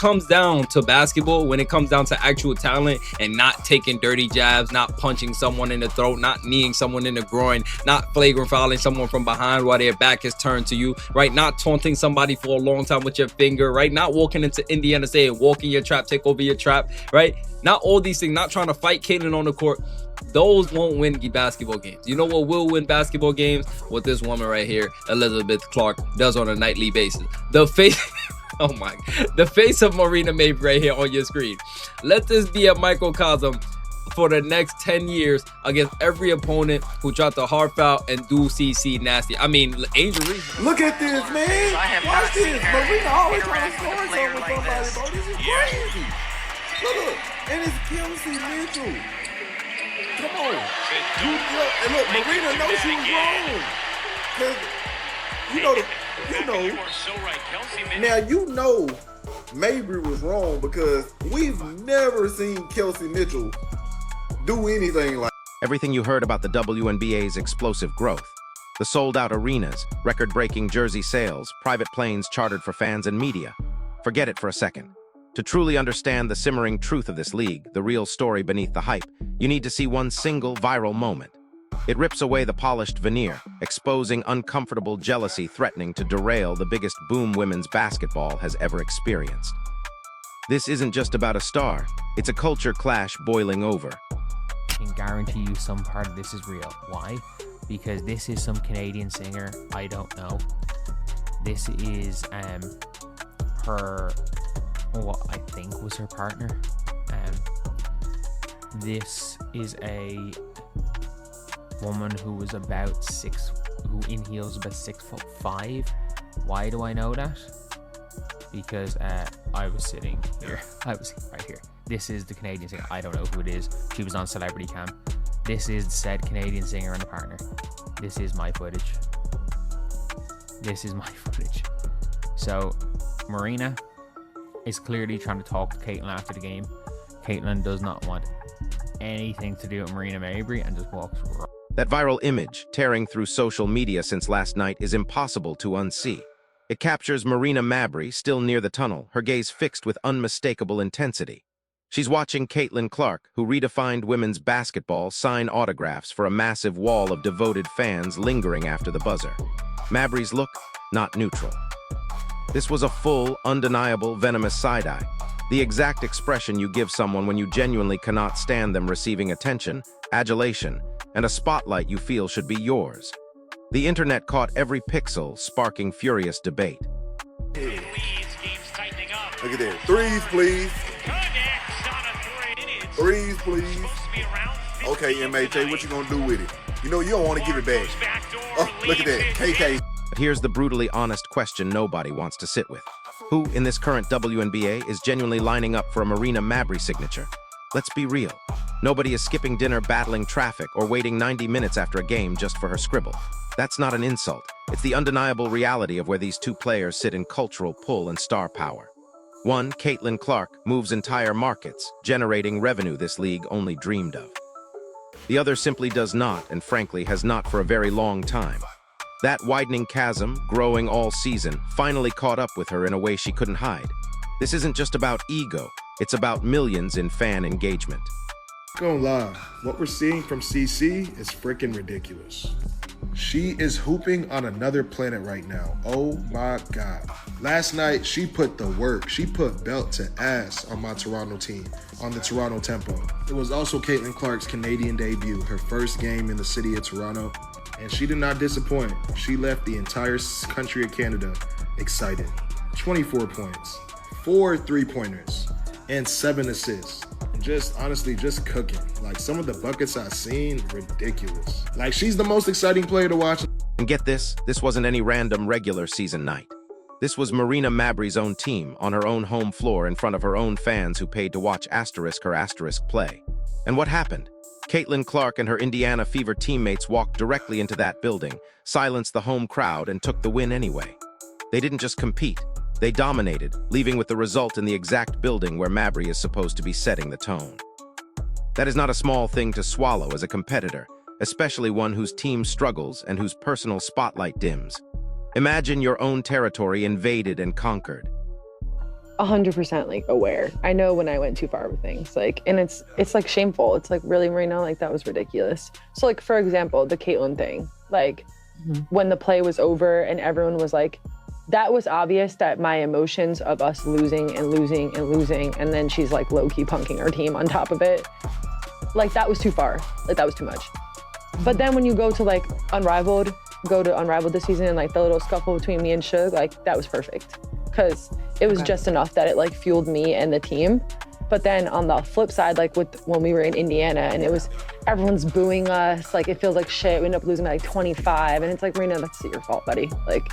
comes down to basketball, when it comes down to actual talent and not taking dirty jabs, not punching someone in the throat, not kneeing someone in the groin, not flagrant fouling someone from behind while their back is turned to you, right? Not taunting somebody for a long time with your finger, right? Not walking into Indiana saying, walk in your trap, take over your trap, right? Not all these things, not trying to fight Caitlyn on the court. Those won't win basketball games. You know what will win basketball games? What this woman right here, Elizabeth Clark, does on a nightly basis. The face... Oh my, the face of Marina Mabrey right here on your screen. Let this be a microcosm for the next 10 years against every opponent who tried to harp out and do CC nasty. I mean, Angel Reese. Look at this, man. Watch this. Marina always trying to score something with somebody, bro. This is crazy. Look. And it's Kelsey Mitchell. Come on. And look, Marina knows she was wrong. Because, now you know Mabrey was wrong because we've never seen Kelsey Mitchell do anything like everything you heard about the WNBA's explosive growth. The sold-out arenas, record-breaking jersey sales, private planes chartered for fans and media. Forget it for a second. To truly understand the simmering truth of this league, the real story beneath the hype, you need to see one single viral moment. It rips away the polished veneer, exposing uncomfortable jealousy threatening to derail the biggest boom women's basketball has ever experienced. This isn't just about a star, it's a culture clash boiling over. I can guarantee you some part of this is real. Why? Because this is some Canadian singer I don't know. This is her, what I think was her partner. This is a woman who was about who in heels about 6'5". Why do I know that? Because I was sitting here. I was right here. This is the Canadian singer. I don't know who it is. She was on Celebrity Cam. This is the said Canadian singer and a partner. This is my footage. This is my footage. So Marina is clearly trying to talk to Caitlyn after the game. Caitlyn does not want anything to do with Marina Mabrey and just walks right. That viral image, tearing through social media since last night, is impossible to unsee. It captures Marina Mabrey, still near the tunnel, her gaze fixed with unmistakable intensity. She's watching Caitlyn Clark, who redefined women's basketball, sign autographs for a massive wall of devoted fans lingering after the buzzer. Mabrey's look, not neutral. This was a full, undeniable, venomous side-eye. The exact expression you give someone when you genuinely cannot stand them receiving attention, adulation, and a spotlight you feel should be yours. The internet caught every pixel, sparking furious debate. Look at that. Threes, please. Threes, please. Okay, MHA, what you gonna do with it? You know you don't want to give it back. Oh, look at that. KK. But here's the brutally honest question nobody wants to sit with. Who, in this current WNBA, is genuinely lining up for a Marina Mabrey signature? Let's be real. Nobody is skipping dinner, battling traffic, or waiting 90 minutes after a game just for her scribble. That's not an insult. It's the undeniable reality of where these two players sit in cultural pull and star power. One, Caitlyn Clark, moves entire markets, generating revenue this league only dreamed of. The other simply does not, and frankly has not for a very long time. That widening chasm, growing all season, finally caught up with her in a way she couldn't hide. This isn't just about ego, it's about millions in fan engagement. Gonna lie, what we're seeing from CC is freaking ridiculous. She is hooping on another planet right now. Oh my God. Last night, she put the work. She put belt to ass on my Toronto team, on the Toronto Tempo. It was also Caitlyn Clark's Canadian debut, her first game in the city of Toronto, and she did not disappoint. She left the entire country of Canada excited. 24 points, 4 3-pointers, and 7 assists. Just honestly, just cooking. Like some of the buckets I've seen, ridiculous. Like she's the most exciting player to watch. And get this wasn't any random regular season night. This was Marina Mabrey's own team on her own home floor in front of her own fans who paid to watch her play. And what happened? Caitlyn Clark and her Indiana Fever teammates walked directly into that building, silenced the home crowd, and took the win anyway. They didn't just compete. They dominated, leaving with the result in the exact building where Mabrey is supposed to be setting the tone. That is not a small thing to swallow as a competitor, especially one whose team struggles and whose personal spotlight dims. Imagine your own territory invaded and conquered. 100% like aware. I know when I went too far with things, like, and it's like shameful. It's like, really, Marina, like that was ridiculous. So like, for example, the Caitlyn thing, like when the play was over and everyone was like, that was obvious that my emotions of us losing and losing and losing, and then she's like low-key punking our team on top of it. Like that was too far, like that was too much. But then when you go to like Unrivaled this season and like the little scuffle between me and Suge, like that was perfect. Cause it was just enough that it like fueled me and the team. But then on the flip side, like when we were in Indiana and it was, everyone's booing us, like it feels like shit. We end up losing by like 25 and it's like, Marina, that's your fault, buddy. Like.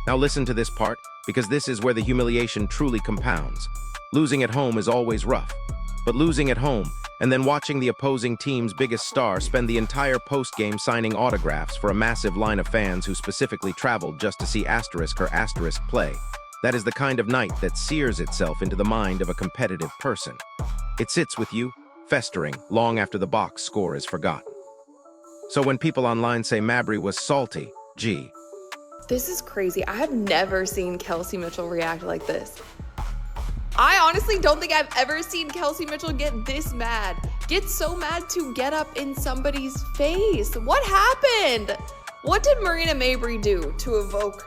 Now listen to this part, because this is where the humiliation truly compounds. Losing at home is always rough, but losing at home and then watching the opposing team's biggest star spend the entire post-game signing autographs for a massive line of fans who specifically traveled just to see Asterisk or Asterisk play. That is the kind of night that sears itself into the mind of a competitive person. It sits with you, festering, long after the box score is forgotten. So when people online say Mabrey was salty, gee. This is crazy. I have never seen Kelsey Mitchell react like this. I honestly don't think I've ever seen Kelsey Mitchell get this mad. Get so mad to get up in somebody's face. What happened? What did Marina Mabrey do to evoke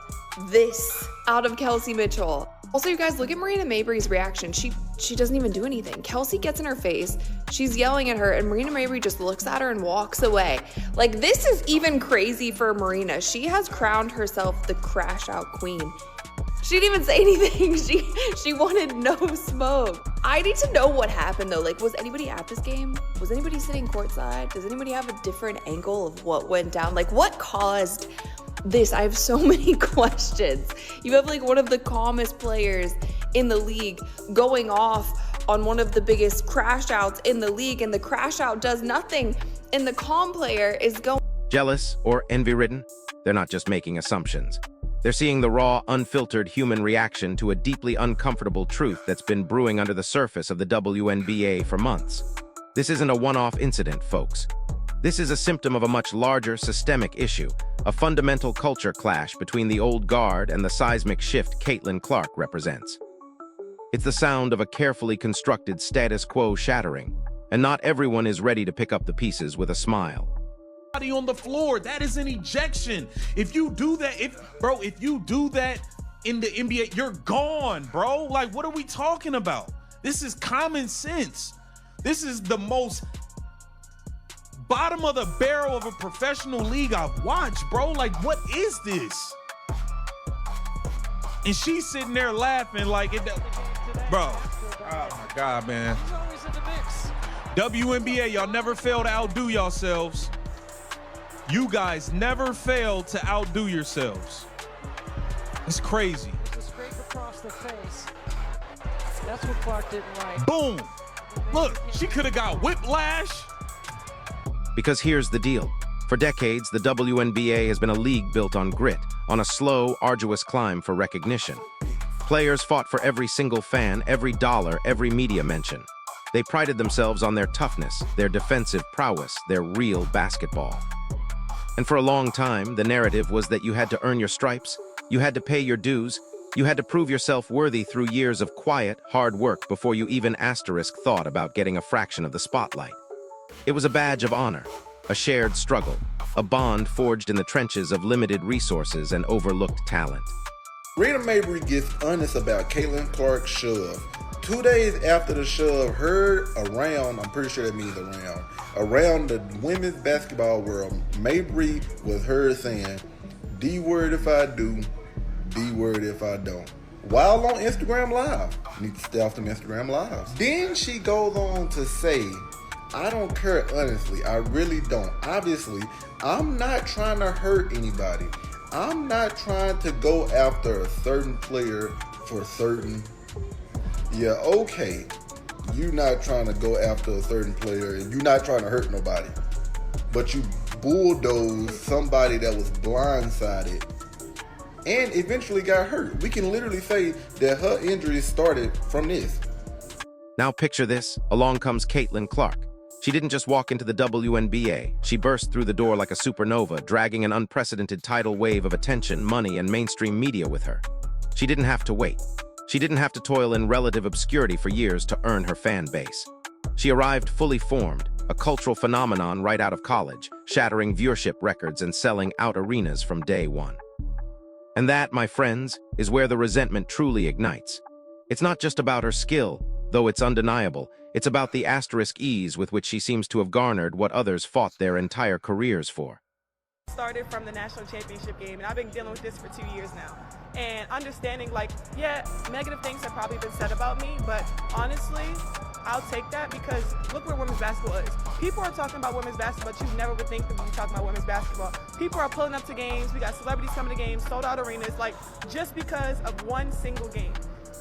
this out of Kelsey Mitchell? Also, you guys, look at Marina Mabrey's reaction. She doesn't even do anything. Kelsey gets in her face, she's yelling at her, and Marina Mabrey just looks at her and walks away. Like, this is even crazy for Marina. She has crowned herself the crash out queen. She didn't even say anything. She wanted no smoke. I need to know what happened though. Like, was anybody at this game? Was anybody sitting courtside? Does anybody have a different angle of what went down? Like, what caused this? I have so many questions. You have like one of the calmest players in the league going off on one of the biggest crash outs in the league, and the crash out does nothing, and the calm player is going. Jealous or envy-ridden? They're not just making assumptions. They're seeing the raw, unfiltered human reaction to a deeply uncomfortable truth that's been brewing under the surface of the WNBA for months. This isn't a one-off incident, folks. This is a symptom of a much larger systemic issue, a fundamental culture clash between the old guard and the seismic shift Caitlin Clark represents. It's the sound of a carefully constructed status quo shattering, and not everyone is ready to pick up the pieces with a smile. On the floor, that is an ejection. If you do that, if you do that in the NBA, you're gone, bro. Like, what are we talking about? This is common sense. This is the most bottom of the barrel of a professional league I've watched, bro. Like, what is this? And she's sitting there laughing like it, bro. Oh my God, man. WNBA, y'all never fail to outdo yourselves. You guys never fail to outdo yourselves. It's crazy. It's a scrape across the face. That's what Clark didn't like. Boom. Look, she could have got whiplash. Because here's the deal. For decades, the WNBA has been a league built on grit, on a slow, arduous climb for recognition. Players fought for every single fan, every dollar, every media mention. They prided themselves on their toughness, their defensive prowess, their real basketball. And for a long time, the narrative was that you had to earn your stripes, you had to pay your dues, you had to prove yourself worthy through years of quiet, hard work before you even thought about getting a fraction of the spotlight. It was a badge of honor, a shared struggle, a bond forged in the trenches of limited resources and overlooked talent. Marina Mabrey gets honest about Caitlin Clark's shove. 2 days after the shove heard around, I'm pretty sure that means around the women's basketball world, Mabrey was heard saying, D word if I do, D word if I don't. While on Instagram Live. Need to stay off them Instagram Lives. Then she goes on to say, I don't care honestly, I really don't. Obviously, I'm not trying to hurt anybody. I'm not trying to go after a certain player for certain. Yeah, okay. You're not trying to go after a certain player and you're not trying to hurt nobody. But you bulldozed somebody that was blindsided and eventually got hurt. We can literally say that her injuries started from this. Now picture this. Along comes Caitlin Clark. She didn't just walk into the WNBA. She burst through the door like a supernova, dragging an unprecedented tidal wave of attention, money, and mainstream media with her. She didn't have to wait. She didn't have to toil in relative obscurity for years to earn her fan base. She arrived fully formed, a cultural phenomenon right out of college, shattering viewership records and selling out arenas from day one. And that, my friends, is where the resentment truly ignites. It's not just about her skill, though it's undeniable. It's about the asterisk ease with which she seems to have garnered what others fought their entire careers for. Started from the national championship game, and I've been dealing with this for 2 years now. And understanding, like, yeah, negative things have probably been said about me, but honestly, I'll take that because look where women's basketball is. People are talking about women's basketball, but you never would think that when you talk about women's basketball. People are pulling up to games. We got celebrities coming to games, sold out arenas, like just because of one single game.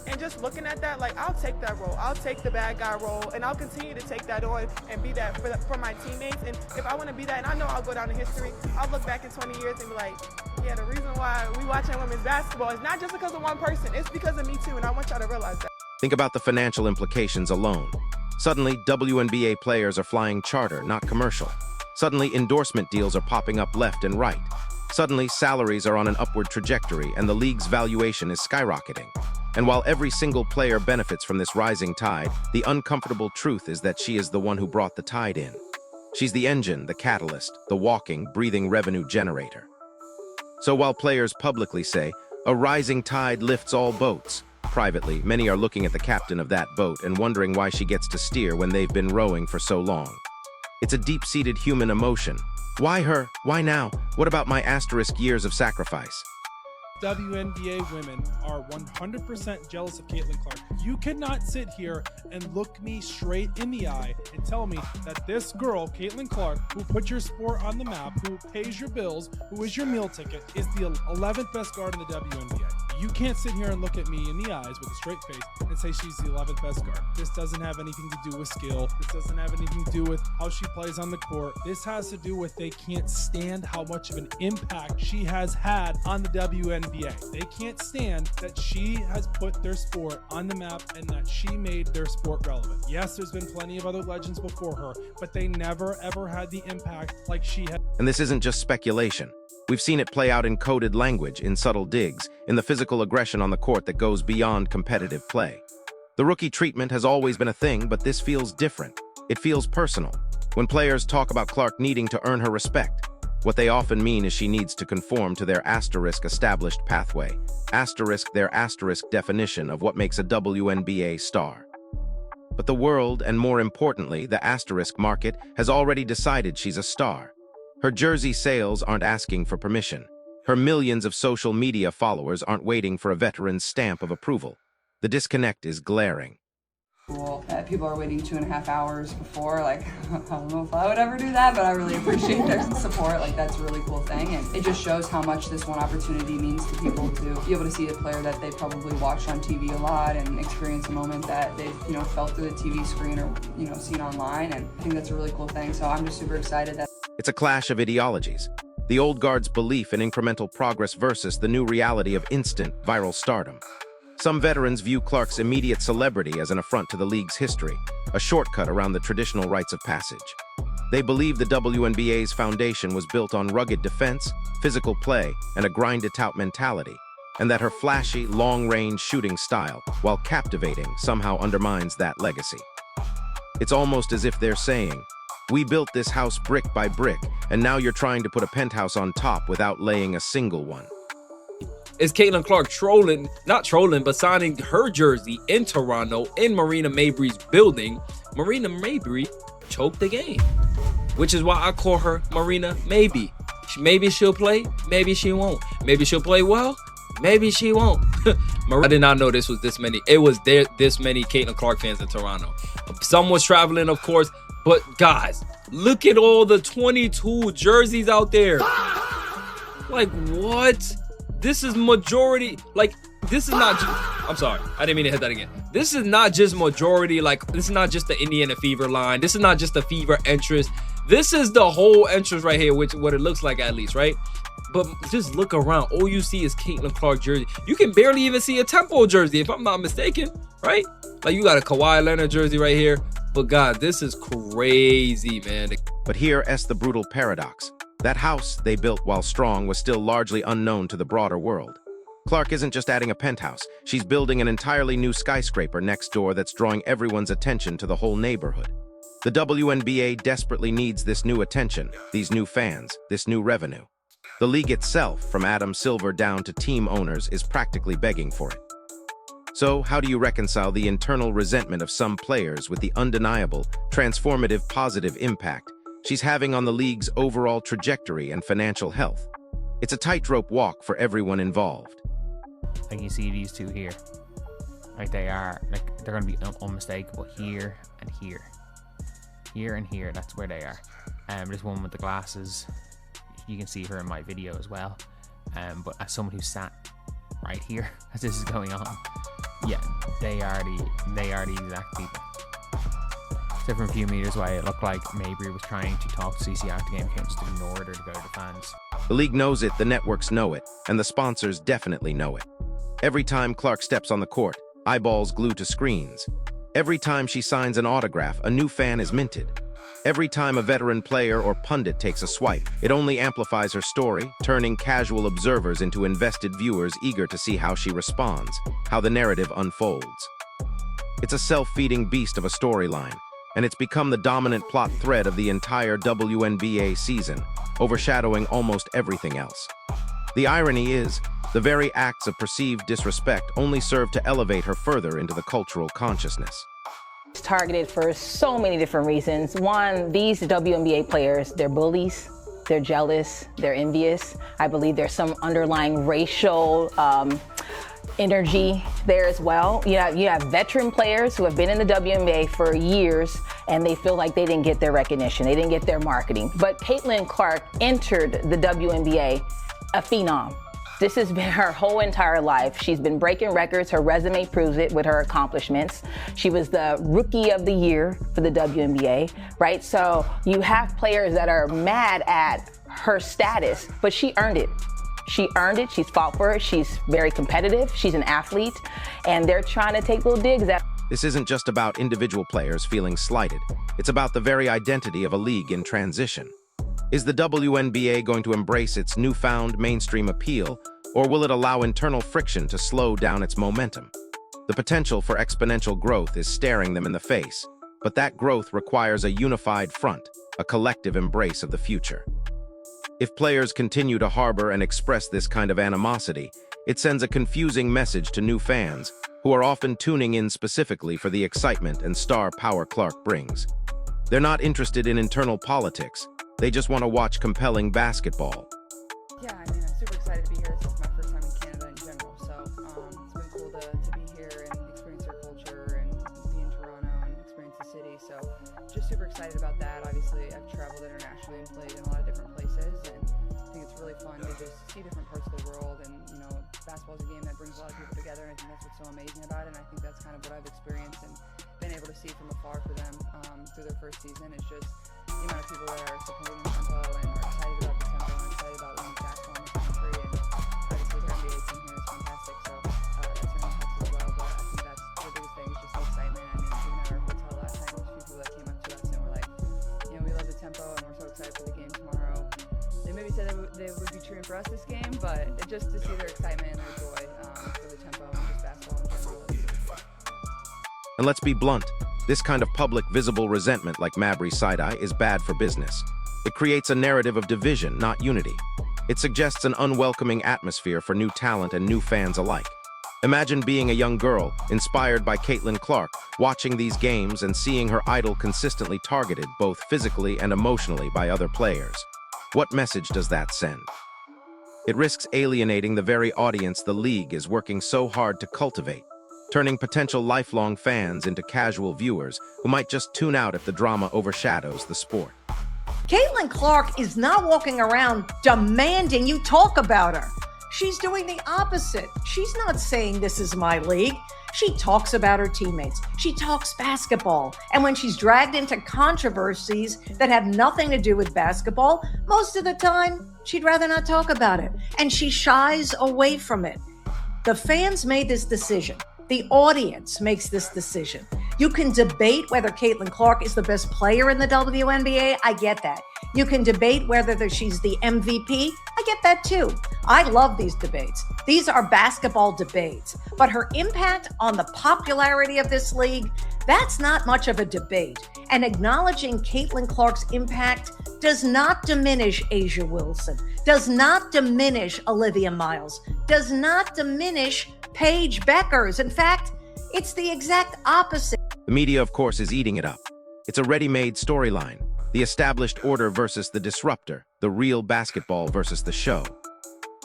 And just looking at that, like, I'll take that role. I'll take the bad guy role, and I'll continue to take that on and be that for my teammates. And if I want to be that, and I know I'll go down in history, I'll look back in 20 years and be like, yeah, the reason why we watching women's basketball is not just because of one person. It's because of me too, and I want y'all to realize that. Think about the financial implications alone. Suddenly, WNBA players are flying charter, not commercial. Suddenly, endorsement deals are popping up left and right. Suddenly, salaries are on an upward trajectory, and the league's valuation is skyrocketing. And while every single player benefits from this rising tide, the uncomfortable truth is that she is the one who brought the tide in. She's the engine, the catalyst, the walking, breathing revenue generator. So while players publicly say, "A rising tide lifts all boats," privately, many are looking at the captain of that boat and wondering why she gets to steer when they've been rowing for so long. It's a deep-seated human emotion. Why her? Why now? What about my asterisk years of sacrifice? WNBA women are 100% jealous of Caitlin Clark. You cannot sit here and look me straight in the eye and tell me that this girl, Caitlin Clark, who put your sport on the map, who pays your bills, who is your meal ticket, is the 11th best guard in the WNBA. You can't sit here and look at me in the eyes with a straight face and say she's the 11th best guard. This doesn't have anything to do with skill. This doesn't have anything to do with how she plays on the court. This has to do with they can't stand how much of an impact she has had on the WNBA. They can't stand that she has put their sport on the map and that she made their sport relevant. Yes, there's been plenty of other legends before her, but they never ever had the impact like she had. And this isn't just speculation. We've seen it play out in coded language, in subtle digs, in the physical aggression on the court that goes beyond competitive play. The rookie treatment has always been a thing, but this feels different. It feels personal. When players talk about Clark needing to earn her respect, what they often mean is she needs to conform to their asterisk established pathway, asterisk their asterisk definition of what makes a WNBA star. But the world, and more importantly, the asterisk market, has already decided she's a star. Her jersey sales aren't asking for permission. Her millions of social media followers aren't waiting for a veteran's stamp of approval. The disconnect is glaring. Cool that people are waiting 2.5 hours before. Like, I don't know if I would ever do that, but I really appreciate their support. Like, that's a really cool thing, and it just shows how much this one opportunity means to people to be able to see a player that they probably watched on TV a lot and experience a moment that they've felt through the TV screen or seen online. And I think that's a really cool thing. So I'm just super excited that it's a clash of ideologies. The old guard's belief in incremental progress versus the new reality of instant viral stardom. Some veterans view Clark's immediate celebrity as an affront to the league's history, a shortcut around the traditional rites of passage. They believe the WNBA's foundation was built on rugged defense, physical play, and a grind-it-out mentality, and that her flashy, long-range shooting style, while captivating, somehow undermines that legacy. It's almost as if they're saying, "We built this house brick by brick, and now you're trying to put a penthouse on top without laying a single one." Is Caitlin Clark not trolling, but signing her jersey in Toronto in Marina Mabrey's building? Marina Mabrey choked the game, which is why I call her Marina Maybe. Maybe she'll play, maybe she won't. Maybe she'll play well, maybe she won't. I did not know this was this many. It was this many Caitlin Clark fans in Toronto. Some was traveling, of course, but guys, look at all the 22 jerseys out there. Like, what? This is majority. Like, this is not I'm sorry, I didn't mean to hit that again. This is not just majority. Like, this is not just the Indiana Fever line. This is not just the Fever entrance. This is the whole entrance right here, which what it looks like at least, right? But just look around. All you see is Caitlin Clark jersey. You can barely even see a Temple jersey, if I'm not mistaken, right? Like, you got a Kawhi Leonard jersey right here. But God, this is crazy, man. But here's the brutal paradox. That house they built while strong was still largely unknown to the broader world. Clark isn't just adding a penthouse, she's building an entirely new skyscraper next door that's drawing everyone's attention to the whole neighborhood. The WNBA desperately needs this new attention, these new fans, this new revenue. The league itself, from Adam Silver down to team owners, is practically begging for it. So, how do you reconcile the internal resentment of some players with the undeniable, transformative positive impact she's having on the league's overall trajectory and financial health? It's a tightrope walk for everyone involved. Like you see these two here, like they're going to be unmistakable here and here. Here and here, that's where they are. There's one with the glasses. You can see her in my video as well. But as someone who sat right here as this is going on, yeah, they are the exact people. Except for a few meters away, it looked like Mabrey was trying to talk to CC after game, just ignored her to go to the fans. The league knows it, the networks know it, and the sponsors definitely know it. Every time Clark steps on the court, eyeballs glue to screens. Every time she signs an autograph, a new fan is minted. Every time a veteran player or pundit takes a swipe, it only amplifies her story, turning casual observers into invested viewers eager to see how she responds, how the narrative unfolds. It's a self-feeding beast of a storyline, and it's become the dominant plot thread of the entire WNBA season, overshadowing almost everything else. The irony is, the very acts of perceived disrespect only serve to elevate her further into the cultural consciousness. It's targeted for so many different reasons. One, these WNBA players, they're bullies, they're jealous, they're envious. I believe there's some underlying racial energy there as well. You have veteran players who have been in the WNBA for years and they feel like they didn't get their recognition, they didn't get their marketing. But Caitlin Clark entered the WNBA a phenom. This has been her whole entire life. She's been breaking records. Her resume proves it with her accomplishments. She was the Rookie of the Year for the WNBA, right? So you have players that are mad at her status, but she earned it. She earned it. She's fought for it. She's very competitive. She's an athlete, and they're trying to take little digs at. This isn't just about individual players feeling slighted. It's about the very identity of a league in transition. Is the WNBA going to embrace its newfound mainstream appeal, or will it allow internal friction to slow down its momentum? The potential for exponential growth is staring them in the face, but that growth requires a unified front, a collective embrace of the future. If players continue to harbor and express this kind of animosity, it sends a confusing message to new fans, who are often tuning in specifically for the excitement and star power Clark brings. They're not interested in internal politics. They just want to watch compelling basketball. Yeah, I mean, I'm super excited to be here. This is my first time in Canada in general, so it's been cool to be here and experience their culture and be in Toronto and experience the city. So just super excited about that. Obviously, I've traveled internationally and played in a lot of different places, and I think it's really fun to just see different parts of the world. And basketball is a game that brings a lot of people together, and I think that's what's so amazing about it. And I think that's kind of what I've experienced and been able to see from afar for them through their first season. It's just the amount of people that are supporting the tempo and are excited about the tempo and excited about winning basketball in the country. And obviously the NBA team here is fantastic, so that certainly helps as well. But I think that's the biggest thing is just the excitement. I mean, even at our hotel last night, there was people that came up to us and were like, we love the tempo and we're so excited for the game tomorrow. They maybe said they would be cheering for us this game, but just to see their excitement and their joy for the tempo and just basketball in general. And let's be blunt, this kind of public, visible resentment like Mabrey's side-eye is bad for business. It creates a narrative of division, not unity. It suggests an unwelcoming atmosphere for new talent and new fans alike. Imagine being a young girl, inspired by Caitlin Clark, watching these games and seeing her idol consistently targeted both physically and emotionally by other players. What message does that send? It risks alienating the very audience the league is working so hard to cultivate, turning potential lifelong fans into casual viewers who might just tune out if the drama overshadows the sport. Caitlin Clark is not walking around demanding you talk about her. She's doing the opposite. She's not saying this is my league. She talks about her teammates. She talks basketball. And when she's dragged into controversies that have nothing to do with basketball, most of the time, she'd rather not talk about it. And she shies away from it. The fans made this decision. The audience makes this decision. You can debate whether Caitlin Clark is the best player in the WNBA. I get that. You can debate whether she's the MVP. I get that too. I love these debates. These are basketball debates. But her impact on the popularity of this league, that's not much of a debate. And acknowledging Caitlin Clark's impact does not diminish Asia Wilson, does not diminish Olivia Miles, does not diminish Paige Beckers. In fact, it's the exact opposite. The media, of course, is eating it up. It's a ready-made storyline. The established order versus the disruptor, the real basketball versus the show.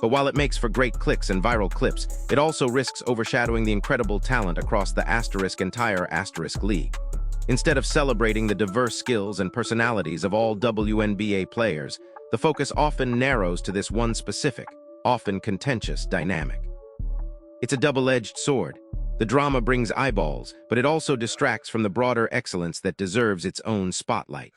But while it makes for great clicks and viral clips, it also risks overshadowing the incredible talent across the entire league. Instead of celebrating the diverse skills and personalities of all WNBA players, the focus often narrows to this one specific, often contentious dynamic. It's a double-edged sword. The drama brings eyeballs, but it also distracts from the broader excellence that deserves its own spotlight.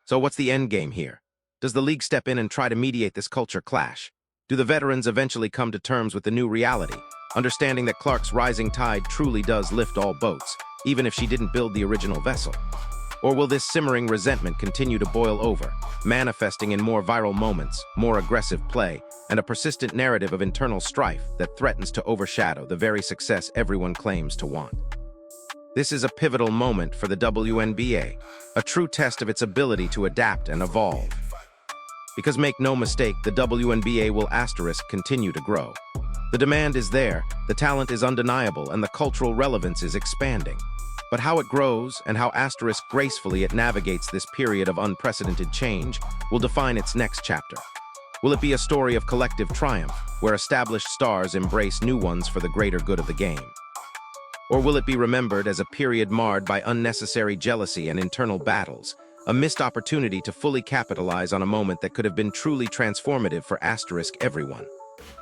So what's the end game here? Does the league step in and try to mediate this culture clash? Do the veterans eventually come to terms with the new reality, understanding that Clark's rising tide truly does lift all boats, even if she didn't build the original vessel? Or will this simmering resentment continue to boil over, manifesting in more viral moments, more aggressive play, and a persistent narrative of internal strife that threatens to overshadow the very success everyone claims to want? This is a pivotal moment for the WNBA, a true test of its ability to adapt and evolve. Because make no mistake, the WNBA will continue to grow. The demand is there, the talent is undeniable, and the cultural relevance is expanding. But how it grows and how gracefully it navigates this period of unprecedented change will define its next chapter. Will it be a story of collective triumph, where established stars embrace new ones for the greater good of the game? Or will it be remembered as a period marred by unnecessary jealousy and internal battles, a missed opportunity to fully capitalize on a moment that could have been truly transformative for everyone?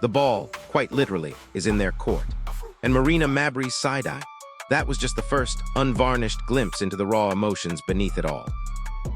The ball, quite literally, is in their court. And Marina Mabrey's side-eye, that was just the first, unvarnished glimpse into the raw emotions beneath it all.